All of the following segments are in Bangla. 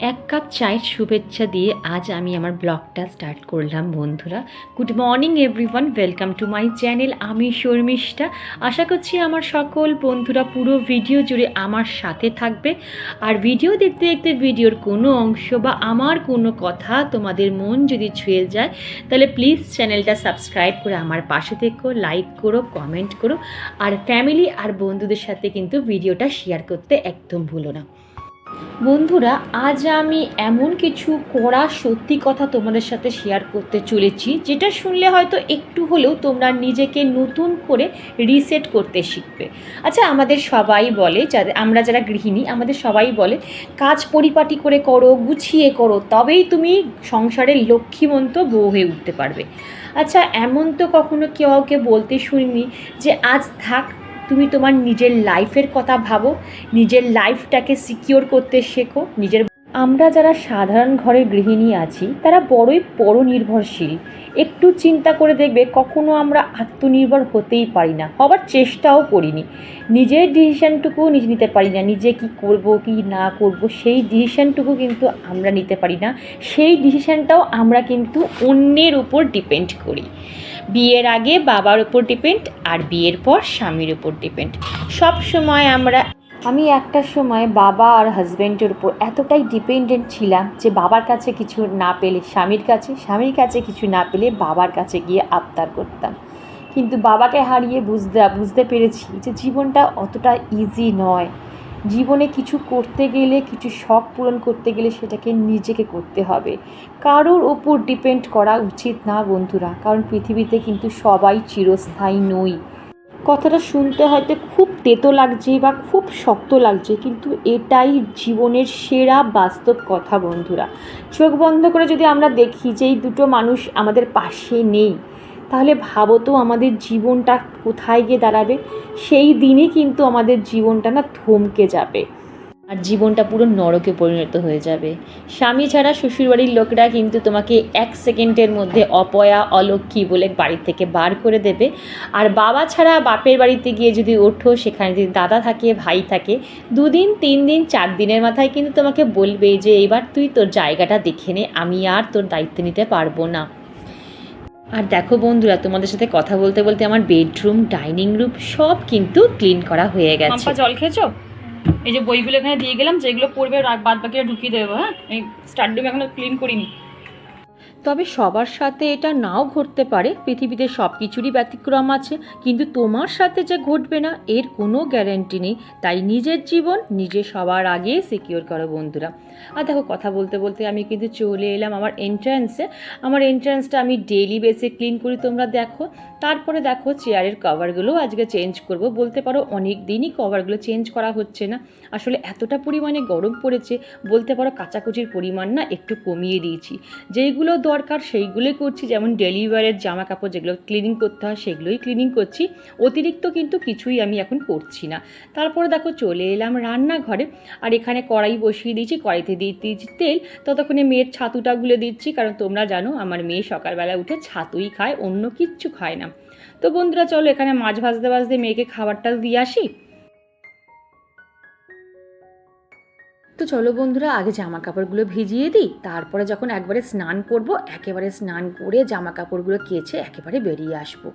এক কাপ চায়ের শুভেচ্ছা দিয়ে আজ আমি আমার ব্লগটা স্টার্ট করলাম বন্ধুরা। Good morning everyone, welcome to my channel. আমি শর্মিষ্ঠা। আশা করছি আমার সকল বন্ধুরা পুরো ভিডিও জুড়ে আমার সাথে থাকবে। আর ভিডিও দেখতে দেখতে ভিডিওর কোনো অংশ বা আমার কোনো কথা তোমাদের মন যদি ছুঁয়ে যায় তাহলে প্লিজ চ্যানেলটা সাবস্ক্রাইব করে আমার পাশে থেকো, লাইক করো, কমেন্ট করো। আর ফ্যামিলি আর বন্ধুদের সাথে কিন্তু ভিডিওটা শেয়ার করতে একদম ভুলো না। বন্ধুরা, আজ আমি এমন কিছু কড়া সত্যি কথা তোমাদের সাথে শেয়ার করতে চলেছি, যেটা শুনলে হয়তো একটু হলেও তোমরা নিজেকে নতুন করে রিসেট করতে শিখবে। আচ্ছা, আমাদের সবাই বলে, আমরা যারা গৃহিণী আমাদের সবাই বলে কাজ পরিপাটি করে করো, গুছিয়ে করো, তবেই তুমি সংসারের লক্ষ্মীমন্ত বউ হয়ে উঠতে পারবে। আচ্ছা, এমন তো কখনো কেউ কাউকে বলতে শুনিনি যে আজ থাক, তুমি তোমার নিজের লাইফের কথা ভাবো, নিজের লাইফটাকে সিকিওর করতে শেখো। আমরা যারা সাধারণ ঘরের গৃহিণী আছি তারা বড়ই পরনির্ভরশীল। একটু চিন্তা করে দেখবে, কখনো আমরা আত্মনির্ভর হতেই পারি না, হবার চেষ্টাও করিনি। নিজের ডিসিশানটুকু নিজে নিতে পারি না, নিজে কি করব কি না করব সেই ডিসিশানটুকু কিন্তু আমরা নিতে পারি না। সেই ডিসিশানটাও আমরা কিন্তু অন্যের উপর ডিপেন্ড করি। বিয়ের আগে বাবার উপর ডিপেন্ড, আর বিয়ের পর স্বামীর উপর ডিপেন্ড। সব সময় আমি একটা সময় বাবা আর হাজব্যান্ডের উপর এতটাই ডিপেন্ডেন্ট ছিলাম যে বাবার কাছে কিছু না পেলে স্বামীর কাছে, স্বামীর কাছে কিছু না পেলে বাবার কাছে গিয়ে আবদার করতাম। কিন্তু বাবাকে হারিয়ে বুঝতে পেরেছি যে জীবনটা অতটা ইজি নয়। জীবনে কিছু করতে গেলে, কিছু শখ পূরণ করতে গেলে সেটাকে নিজেকে করতে হবে। কারোর ওপর ডিপেন্ড করা উচিত না বন্ধুরা, কারণ পৃথিবীতে কিন্তু সবাই চিরস্থায়ী নই। কথাটা শুনতে হয়তো খুব তেতো লাগছে বা খুব শক্ত লাগছে, কিন্তু এটাই জীবনের সেরা বাস্তব কথা বন্ধুরা। চোখ বন্ধ করে যদি আমরা দেখি যে এই দুটো মানুষ আমাদের পাশে নেই, তাহলে ভাবো তো আমাদের জীবনটা কোথায় গিয়ে দাঁড়াবে। সেই দিনই কিন্তু আমাদের জীবনটা না থমকে যাবে, আর জীবনটা পুরো নরকে পরিণত হয়ে যাবে। স্বামী ছাড়া শ্বশুরবাড়ির লোকেরা কিন্তু তোমাকে 1 সেকেন্ডের মধ্যে অপয়া, অলক্ষ্মী বলে বাড়ি থেকে বার করে দেবে। আর বাবা ছাড়া বাপের বাড়িতে গিয়ে যদি ওঠো, সেখানে যদি দাদা থাকে, ভাই থাকে, 2 দিন 3 দিন 4 দিনের মাথায় কিন্তু তোমাকে বলবে যে এবার তুই তোর জায়গাটা দেখে নে, আমি আর তোর দায়িত্ব নিতে পারবো না। আর দেখো বন্ধুরা, তোমাদের সাথে কথা বলতে বলতে আমার বেডরুম, ডাইনিং রুম সব কিন্তু ক্লিন করা হয়ে গেছে। জল খেয়েছো? এই যে বইগুলো এখানে দিয়ে গেলাম, যেগুলো পড়বে বাদ বাকিটা ঢুকিয়ে দেবো। হ্যাঁ, এই স্টাডরুম এখনো ক্লিন করিনি। তবে সবার সাথে এটা নাও ঘটতে পারে, পৃথিবীতে সব কিছুরই ব্যতিক্রম আছে, কিন্তু তোমার সাথে যে ঘটবে না এর কোনো গ্যারান্টি নেই। তাই নিজের জীবন নিজে সবার আগে সিকিওর করো বন্ধুরা। আর দেখো, কথা বলতে বলতে আমি কিন্তু চলে এলাম আমার এন্ট্রান্সে। আমার এন্ট্রান্সটা আমি ডেইলি বেসে ক্লিন করি, তোমরা দেখো। তারপরে দেখো, চেয়ারের কভারগুলোও আজকে চেঞ্জ করব। বলতে পারো অনেক দিনই কভারগুলো চেঞ্জ করা হচ্ছে না, আসলে এতটা পরিমাণে গরম পড়েছে। বলতে পারো কাচাকুচির পরিমাণ না একটু কমিয়ে দিয়েছি। যেইগুলো দরকার সেইগুলোই করছি, যেমন ডেলিভারের জামা কাপড় যেগুলো ক্লিনিং করতে হয় সেগুলোই ক্লিনিং করছি। অতিরিক্ত কিন্তু কিছুই আমি এখন করছি না। তারপরে দেখো চলে এলাম রান্নাঘরে, আর এখানে কড়াই বসিয়ে দিয়েছি, কড়াইতে দিয়ে দিয়েছি তেল। ততক্ষণে মেয়ের ছাতুটা গুলে দিচ্ছি, কারণ তোমরা জানো আমার মেয়ে সকালবেলা উঠে ছাতুই খায়, অন্য কিচ্ছু খায় না। তো বন্ধুরা চলো, এখানে মাছ ভাজতে ভাজতে মেয়েকে খাবারটা দিয়ে আসি। তো চলো বন্ধুরা, আগে জামা কাপড়গুলো ভিজিয়ে দিই, তারপরে যখন একবারে স্নান করব, একেবারে স্নান করে জামা কাপড়গুলো কেচে একেবারে বেরিয়ে আসবো।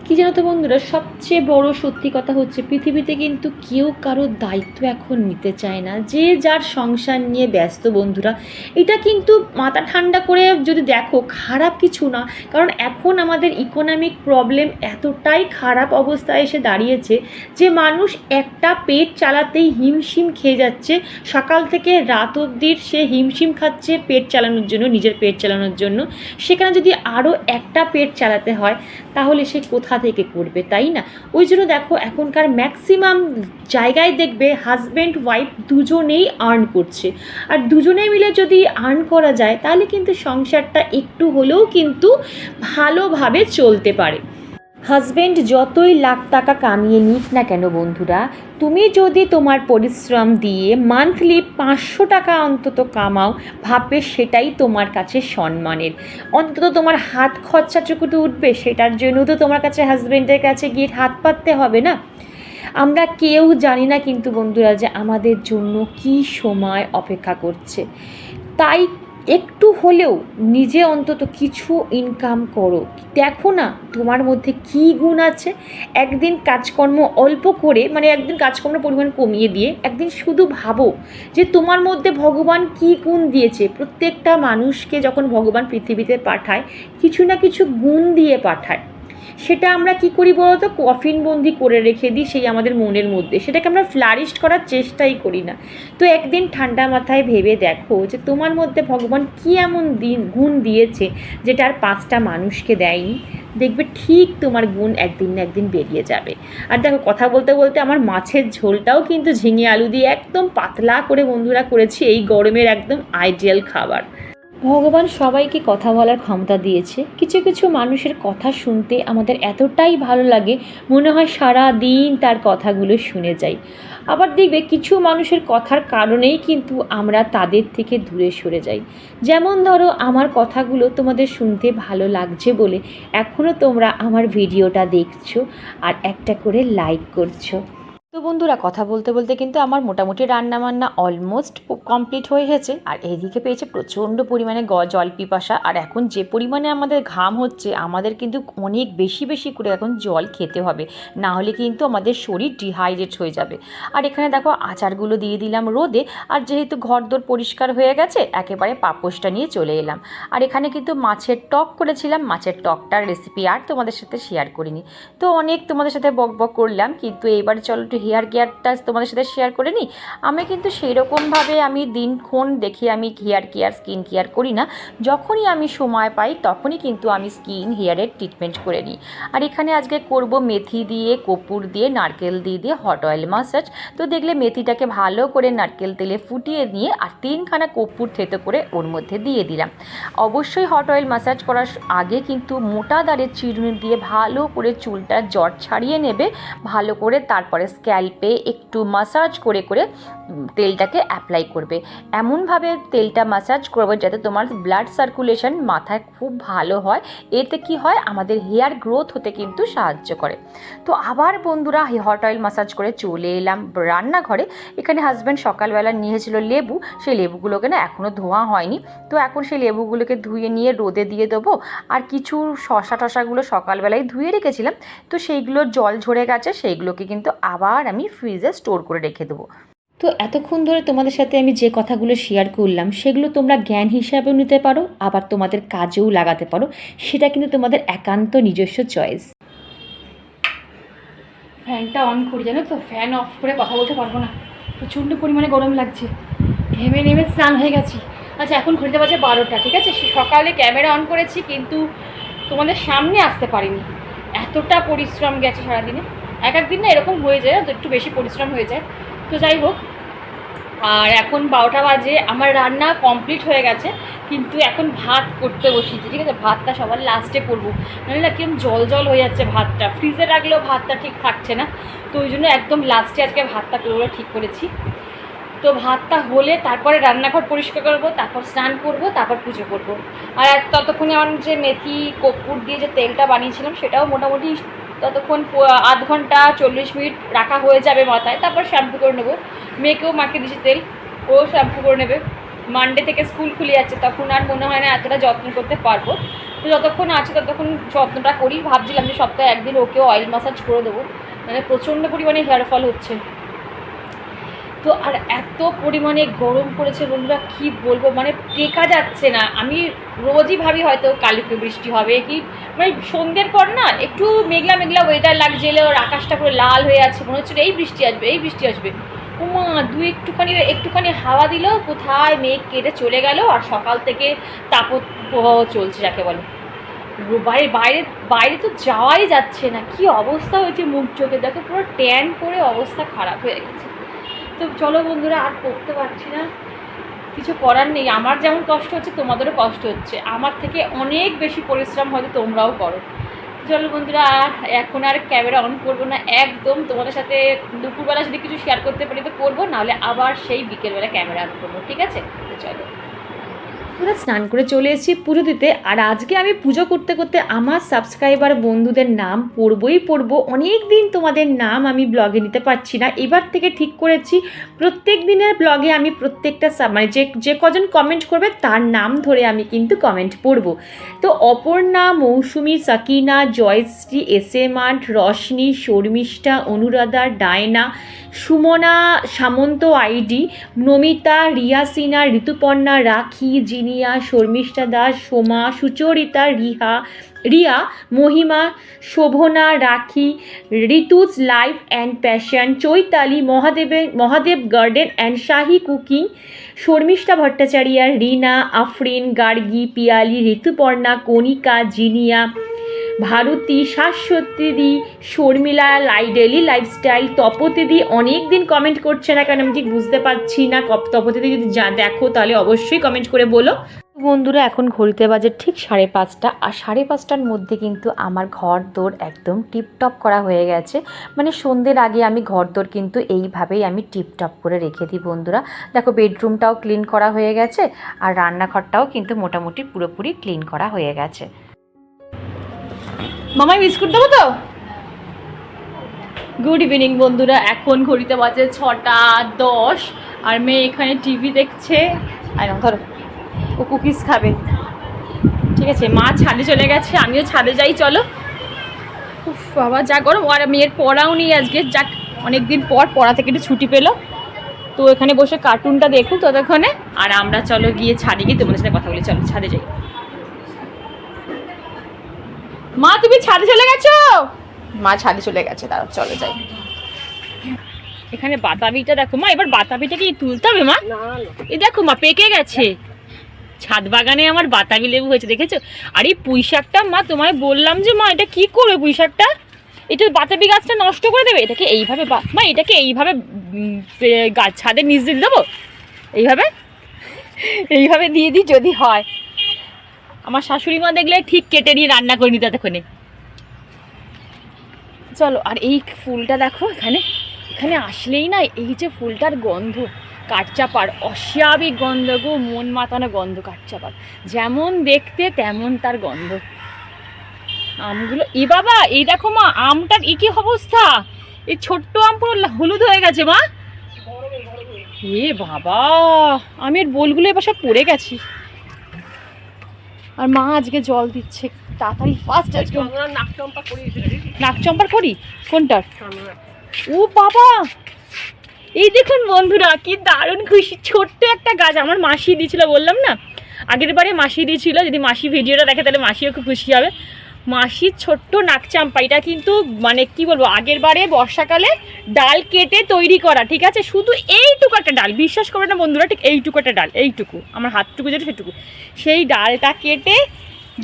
কি জানো তো বন্ধুরা, সবচেয়ে বড় সত্যি কথা হচ্ছে পৃথিবীতে কিন্তু কেউ কারোর দায়িত্ব এখন নিতে চায় না, যে যার সংসার নিয়ে ব্যস্ত বন্ধুরা। এটা কিন্তু মাথা ঠান্ডা করে যদি দেখো, খারাপ কিছু না, কারণ এখন আমাদের ইকোনমিক প্রবলেম এতটাই খারাপ অবস্থায় এসে দাঁড়িয়েছে যে মানুষ একটা পেট চালাতেই হিমশিম খেয়ে যাচ্ছে। সকাল থেকে রাত অবধি সে হিমশিম খাচ্ছে পেট চালানোর জন্য, নিজের পেট চালানোর জন্য। সেখানে যদি আরও একটা পেট চালাতে হয় তাহলে সে কোথা থেকে করবে, তাই না? ওই জন্য দেখো, এখনকার ম্যাক্সিমাম জায়গায় দেখবে হাজব্যান্ড ওয়াইফ দুজনেই আর্ন করছে। আর দুজনে মিলে যদি আর্ন করা যায় তাহলে কিন্তু সংসারটা একটু হলেও কিন্তু ভালোভাবে চলতে পারে। হাজব্যান্ড যতই লাখ টাকা কামিয়ে নিক না কেন বন্ধুরা, তুমি যদি তোমার পরিশ্রম দিয়ে মান্থলি 500 টাকা অন্তত কামাও, ভাববে সেটাই তোমার কাছে সম্মানের। অন্তত তোমার হাত খরচাটুকু তো উঠবে, সেটার জন্য তো তোমার কাছে হাজব্যান্ডের কাছে গিয়ে হাত পাততে হবে না। আমরা কেউ জানি না কিন্তু বন্ধুরা যে আমাদের জন্য কি সময় অপেক্ষা করছে। তাই একটু হলেও নিজে অন্তত কিছু ইনকাম করো। দেখো না তোমার মধ্যে কী গুণ আছে। একদিন কাজকর্ম অল্প করে, মানে একদিন কাজকর্মের পরিমাণ কমিয়ে দিয়ে একদিন শুধু ভাবো যে তোমার মধ্যে ভগবান কী গুণ দিয়েছে। প্রত্যেকটা মানুষকে যখন ভগবান পৃথিবীতে পাঠায় কিছু না কিছু গুণ দিয়ে পাঠায়। সেটা আমরা কি করি বলতো, কফিনবন্দি করে রেখে দিই সেই আমাদের মনের মধ্যে, সেটাকে আমরা ফ্লারিশ করার চেষ্টাই করি না। তো একদিন ঠান্ডা মাথায় ভেবে দেখো যে তোমার মধ্যে ভগবান কী এমন গুণ দিয়েছে যেটা আর 5টা মানুষকে দেয়নি। দেখবে ঠিক তোমার গুণ একদিন না একদিন বেরিয়ে যাবে। আর দেখো, কথা বলতে বলতে আমার মাছের ঝোলটাও কিন্তু ঝিঙে আলু দিয়ে একদম পাতলা করে বন্ধুরা করেছি, এই গরমের একদম আইডিয়াল খাবার। ভগবান সবাইকে কথা বলার ক্ষমতা দিয়েছে। কিছু কিছু মানুষের কথা শুনতে আমাদের এতটাই ভালো লাগে, মনে হয় সারা দিন তার কথাগুলো শুনে যাই। আবার দেখবে কিছু মানুষের কথার কারণেই কিন্তু আমরা তাদের থেকে দূরে সরে যাই। যেমন ধরো, আমার কথাগুলো তোমাদের শুনতে ভালো লাগছে বলে এখনও তোমরা আমার ভিডিওটা দেখছো আর একটা করে লাইক করছো। তো বন্ধুরা, কথা বলতে বলতে কিন্তু আমার মোটামুটি রান্নাবান্না অলমোস্ট কমপ্লিট হয়ে গেছে। আর এইদিকে পেয়েছে প্রচণ্ড পরিমাণে জল পিপাসা। আর এখন যে পরিমাণে আমাদের ঘাম হচ্ছে, আমাদের কিন্তু অনেক বেশি বেশি করে এখন জল খেতে হবে, না হলে কিন্তু আমাদের শরীর ডিহাইড্রেট হয়ে যাবে। আর এখানে দেখো আচারগুলো দিয়ে দিলাম রোদে। আর যেহেতু ঘরদোর পরিষ্কার হয়ে গেছে, একেবারে পাপোশটা নিয়ে চলে এলাম। আর এখানে কিন্তু মাছের টক করেছিলাম, মাছের টকটার রেসিপি আর তোমাদের সাথে শেয়ার করিনি। তো অনেক তোমাদের সাথে বক বক করলাম, কিন্তু এবার চলো একটু হেয়ার কেয়ারটা তোমাদের সাথে শেয়ার করে নিই। আমি কিন্তু সেই রকমভাবে আমি দিনক্ষণ দেখে আমি হেয়ার কেয়ার স্কিন কেয়ার করি না। যখনই আমি সময় পাই তখনই কিন্তু আমি স্কিন হেয়ারের ট্রিটমেন্ট করে নিই। আর এখানে আজকে করব মেথি দিয়ে, কর্পূর দিয়ে, নারকেল দিয়ে হট অয়েল মাসাজ। তো দেখলে মেথিটাকে ভালো করে নারকেল তেলে ফুটিয়ে নিয়ে আর 3খানা কর্পূর থেতো করে ওর মধ্যে দিয়ে দিলাম। অবশ্যই হট অয়েল মাসাজ করার আগে কিন্তু মোটা দাঁড়ের চিরুনি দিয়ে ভালো করে চুলটা জট ছাড়িয়ে নেবে ভালো করে, তারপরে স্ক্যাল্পে একটু মাসাজ করে করে তেলটাকে অ্যাপ্লাই করবে। এমনভাবে তেলটা মাসাজ করবে যাতে তোমার ব্লাড সার্কুলেশন মাথায় খুব ভালো হয়। এতে কি হয়, আমাদের হেয়ার গ্রোথ হতে কিন্তু সাহায্য করে। তো আবার বন্ধুরা হট অয়েল মাসাজ করে চলে এলাম রান্নাঘরে। এখানে হাজব্যান্ড সকালবেলা নিয়েছিল লেবু, সেই লেবুগুলোকে না এখনও ধোয়া হয়নি। তো এখন সেই লেবুগুলোকে ধুয়ে নিয়ে রোদে দিয়ে দেবো। আর কিছু শশা টশাগুলো সকালবেলায় ধুয়ে রেখেছিলাম, তো সেইগুলো জল ঝরে গেছে, সেইগুলোকে কিন্তু আবার আমি ফ্রিজে স্টোর করে রেখে দেবো। তো এতক্ষণ ধরে তোমাদের সাথে আমি যে কথাগুলো শেয়ার করলাম সেগুলো তোমরা জ্ঞান হিসাবেও নিতে পারো, আবার তোমাদের কাজেও লাগাতে পারো। সেটা কিন্তু তোমাদের একান্ত নিজস্ব চয়েস। ফ্যানটা অন করি, জানো তো ফ্যান অফ করে কথা বলতে পারবো না, প্রচণ্ড পরিমাণে গরম লাগছে। ঘেমে নেমে স্নান হয়ে গেছি। আচ্ছা, এখন ঘড়িতে বাজে 12টা, ঠিক আছে। সকালে ক্যামেরা অন করেছি কিন্তু তোমাদের সামনে আসতে পারিনি, এতটা পরিশ্রম গেছে সারাদিনে। এক একদিন না এরকম হয়ে যায়, তো একটু বেশি পরিশ্রম হয়ে যায়। তো যাই হোক, আর এখন 12টা বাজে, আমার রান্না কমপ্লিট হয়ে গেছে, কিন্তু এখন ভাত করতে বসিয়েছি, ঠিক আছে। ভাতটা সবার লাস্টে করবো, নাহলে না কিরম জল জল হয়ে যাচ্ছে ভাতটা, ফ্রিজে রাখলেও ভাতটা ঠিক থাকছে না। তো ওই জন্য একদম লাস্টে আজকে ভাতটা করবো ঠিক করেছি। তো ভাতটা হলে তারপরে রান্নাঘর পরিষ্কার করবো, তারপর স্নান করবো, তারপর পুজো করবো। আর ততক্ষণে আমার যে মেথি কর্পূর দিয়ে যে তেলটা বানিয়েছিলাম সেটাও মোটামুটি ততক্ষণ আধ ঘন্টা 40 মিনিট রাখা হয়ে যাবে মাথায়। তারপর শ্যাম্পু করে নেবো। মেয়েকেও মাখিয়ে দিয়েছি তেল, ও শ্যাম্পু করে নেবে। মানডে থেকে স্কুল খুলে যাচ্ছে, তখন আর মনে হয় না এতটা যত্ন করতে পারবো। তো যতক্ষণ আছে ততক্ষণ যত্নটা করি। ভাবছিলাম যে সপ্তাহে একদিন ওকেও অয়েল ম্যাসাজ করে দেবো, মানে প্রচণ্ড পরিমাণে হেয়ার ফল হচ্ছে। তো আর এত পরিমাণে গরম পড়েছে বন্ধুরা, কী বলবো, মানে টেকা যাচ্ছে না। আমি রোজই ভাবি হয়তো কালকে বৃষ্টি হবে কি, মানে সন্ধ্যের পর না একটু মেঘলা মেঘলা ওয়েদার লাগছে, ওর আকাশটা পুরো লাল হয়ে আছে, মনে হচ্ছিল এই বৃষ্টি আসবে এই বৃষ্টি আসবে। উমা একটুখানি হাওয়া দিল, কোথায় মেঘ কেটে চলে গেল। আর সকাল থেকে তাপপ্রবাহ চলছে যাকে বলে। বাইরে বাইরে বাইরে তো যাওয়াই যাচ্ছে না, কি অবস্থা হয়েছে মুখ চোখে দেখো, পুরো ট্যান করে অবস্থা খারাপ হয়ে গেছে। তো চলো বন্ধুরা, আর করতে পারছি না, কিছু করার নেই। আমার যেমন কষ্ট হচ্ছে তোমাদেরও কষ্ট হচ্ছে, আমার থেকে অনেক বেশি পরিশ্রম হয়তো তোমরাও করো। চলো বন্ধুরা, এখন আর ক্যামেরা অন করবো না একদম। তোমাদের সাথে দুপুরবেলা যদি কিছু শেয়ার করতে পারি তো করবো, নাহলে আবার সেই বিকেলবেলা ক্যামেরা অন করবো, ঠিক আছে। তো চলো। পুরো স্নান করে চলে এসেছি পুজো দিতে। আর আজকে আমি পুজো করতে করতে আমার সাবস্ক্রাইবার বন্ধুদের নাম পড়বো। অনেক দিন তোমাদের নাম আমি ব্লগে নিতে পারছি না, এবার থেকে ঠিক করেছি প্রত্যেক দিনের ব্লগে আমি প্রত্যেকটা মানে যে কজন কমেন্ট করবে তার নাম ধরে আমি কিন্তু কমেন্ট পড়বো। তো Aparna, Mousumi, Sakina, Jayashree, SM Art, Roshni, Sharmistha, Anuradha, Diana, Sumana, Samanta ID, Namita, Riya Sinha, Rituparna, Rakhi, Jinia, Sharmistha Das, Soma, Sucharita, Riya, Mahima, Shobhana, Rakhi, Rituja Life and Passion, Chaitali, Mahadev Garden and Shahi Cooking, Sharmistha Bhattacharya, Rina, Afrin, Gargi, Piyali, Rituparna, Kanika, Jinia, Bharati, শাশ্বতীদি, শর্মিলা, ডেলি লাইফস্টাইল, তপতিদি অনেক দিন কমেন্ট করছে না কারণ আমি ঠিক বুঝতে পারছি না। তপতিদি যদি দেখো তাহলে অবশ্যই কমেন্ট করে বলো। বন্ধুরা এখন ঘড়িতে বাজে ঠিক 5:30, আর 5:30টার মধ্যে কিন্তু আমার ঘর দোর একদম টিপটপ করা হয়ে গেছে। মানে সন্ধ্যের আগে আমি ঘর দোর কিন্তু এইভাবেই আমি টিপটপ করে রেখে দিই বন্ধুরা। দেখো বেডরুমটাও ক্লিন করা হয়ে গেছে, আর রান্নাঘরটাও কিন্তু মোটামুটি পুরোপুরি ক্লিন করা হয়ে গেছে। মামাই বিস্কুট দেবো তো? গুড ইভিনিং বন্ধুরা, এখন ঘড়িতে বাজে 6:10 আর মেয়ে এখানে টিভি দেখছে। আর ধরো ও কুকিজ খাবে, ঠিক আছে। মা ছাদে চলে গেছে, আমিও ছাদে যাই, চলো। উফ বাবা যা গরম, আর মেয়ের পড়াও নেই আজকে, যাক অনেকদিন পর পড়া থেকে একটু ছুটি পেলো, তো এখানে বসে কার্টুনটা দেখুন ততক্ষণে। আর আমরা চলো গিয়ে ছাদে গিয়ে তোমাদের সাথে কথা বলি, চলো ছাদে যাই। মা তুমি ছাদে চলে গেছো? মা ছাদে চলে গেছে, দাঁড়াও চলে যাই। এখানে বাতাবিটা দেখো মা, এবার বাতাবিটা কি তুলতে হবে মা? এই দেখো মা পেকে গেছে, ছাদ বাগানে আমার বাতাবি লেবু হয়েছে দেখেছো। আর এই পুঁই শাকটা মা তোমায় বললাম যে মা এটা কি করবে, পুঁই শাকটা এটা বাতাবি গাছটা নষ্ট করে দেবে, এটাকে এইভাবে মা এটাকে এইভাবে গাছ ছাদের নিচ দিয়ে দেবো, এইভাবে দিয়ে দিই যদি হয়। আমার শাশুড়ি মা দেখলে ঠিক কেটে নিয়ে রান্না করে নিতে ততক্ষণে। চলো, আর এই ফুলটা দেখো, এখানে আসলেই না এই যে ফুলটার গন্ধ, কাঠচাপার অস্বাভাবিক গন্ধ গো, মন মাতানো গন্ধ কাঠচাপার, যেমন দেখতে তেমন তার গন্ধ। আমগুলো এ বাবা, এই দেখো মা আমটার কি অবস্থা, এই ছোট্ট আম পুরো হলুদ হয়ে গেছে মা। এ বাবা, আমি এর বোলগুলো এবার সব পড়ে গেছি। আর মা আজকে জল দিচ্ছে তাড়াতাড়ি ফার্স্ট। আজকে নাকচম্পার করি কোনটার? ও বাবা, এই দেখুন বন্ধুরা কি দারুণ খুশি, ছোট্ট একটা গাছ আমার মাসি দিয়েছিল, বললাম না আগের বারে মাসি দিয়েছিল, যদি মাসি ভিডিওটা দেখে তাহলে মাসিও খুব খুশি হবে। মাসির ছোট্ট নাকচাম্পা, এটা কিন্তু মানে কি বলবো, আগের বারে বর্ষাকালে ডাল কেটে তৈরি করা, ঠিক আছে। শুধু এইটুকু একটা ডাল, বিশ্বাস করবে না বন্ধুরা, ঠিক এইটুকু একটা ডাল, এইটুকু আমার হাতটুকু যেটা সেটুকু, সেই ডালটা কেটে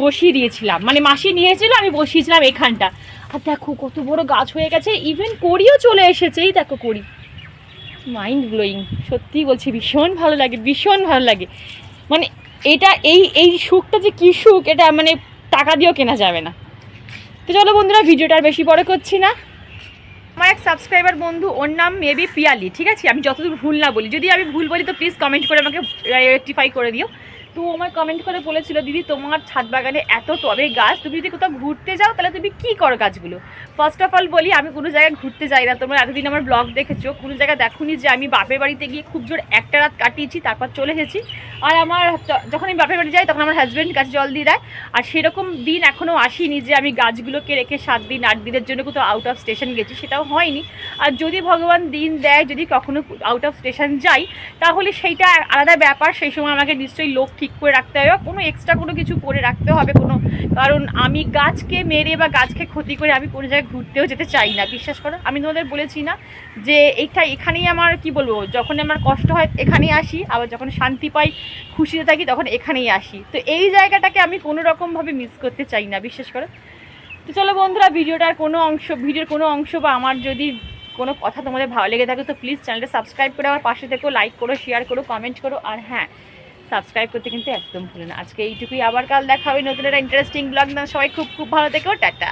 বসিয়ে দিয়েছিলাম, মানে মাসি নিয়েছিল, আমি বসিয়েছিলাম এখানটা। আর দেখো কত বড় গাছ হয়ে গেছে, ইভেন কড়িও চলে এসেছে, এই দেখো কড়ি, মাইন্ড ব্লোয়িং, সত্যি বলছি ভীষণ ভালো লাগে। মানে এটা এই সুখটা যে কী সুখ, এটা মানে টাকা দিয়েও কেনা যাবে না। তো চলো বন্ধুরা, ভিডিওটা আর বেশি বড় করছি না। আমার এক সাবস্ক্রাইবার বন্ধু, ওর নাম মেবি পিয়ালি, ঠিক আছে, আমি যতদূর ভুল না বলি, যদি আমি ভুল বলি তো প্লিজ কমেন্ট করে আমাকে রেকটিফাই করে দিও। তো আমায় কমেন্ট করে বলেছিল, দিদি তোমার ছাদ বাগানে এত টবে গাছ, তুমি যদি কোথাও ঘুরতে যাও তাহলে তুমি কী করো গাছগুলো? ফার্স্ট অফ অল বলি, আমি কোনো জায়গায় ঘুরতে যাই না, তোমরা এতদিন আমার ব্লগ দেখেছো, কোনো জায়গায় দেখোনি যে আমি বাপের বাড়িতে গিয়ে খুব জোর একটা রাত কাটিয়েছি, তারপর চলে এসেছি। আর আমার যখন আমি বাপের বাড়ি যাই তখন আমার হাজব্যান্ড গাছ জল দিয়ে দেয়, আর সেরকম দিন এখনও আসেনি যে আমি গাছগুলোকে রেখে 7 দিন 8 দিনের জন্য কোথাও আউট অফ স্টেশন গেছি, সেটাও হয়নি। আর যদি ভগবান দিন দেয়, যদি কখনো আউট অফ স্টেশন যাই, তাহলে সেইটা আলাদা ব্যাপার, সেই সময় আমাকে নিশ্চয়ই লোক ঠিক করে রাখতে হবে, কোনো এক্সট্রা কোনো কিছু করে রাখতে হবে কোনো, কারণ আমি গাছকে মেরে বা গাছকে ক্ষতি করে আমি কোনো জায়গায় ঘুরতেও যেতে চাই না, বিশ্বাস করো। আমি তোমাদের বলেছি না যে এখানেই আমার কি বলবো, যখন আমার কষ্ট হয় এখানেই আসি, আবার যখন শান্তি পাই খুশিতে থাকি তখন এখানেই আসি। তো এই জায়গাটাকে আমি কোনো রকমভাবে মিস করতে চাই না, বিশ্বাস করো। তো চলো বন্ধুরা, ভিডিওর কোনো অংশ বা আমার যদি কোনো কথা তোমাদের ভালো লেগে থাকে তো প্লিজ চ্যানেলটা সাবস্ক্রাইব করে আমার পাশে থেকো, লাইক করো, শেয়ার করো, কমেন্ট করো, আর হ্যাঁ সাবস্ক্রাইব করতে কিন্তু একদম ভুলো না। আজকে এইটুকুই, আবার কাল দেখা হবে নতুন একটা ইন্টারেস্টিং ব্লগ। সবাই খুব ভালো থেকো, টাটা।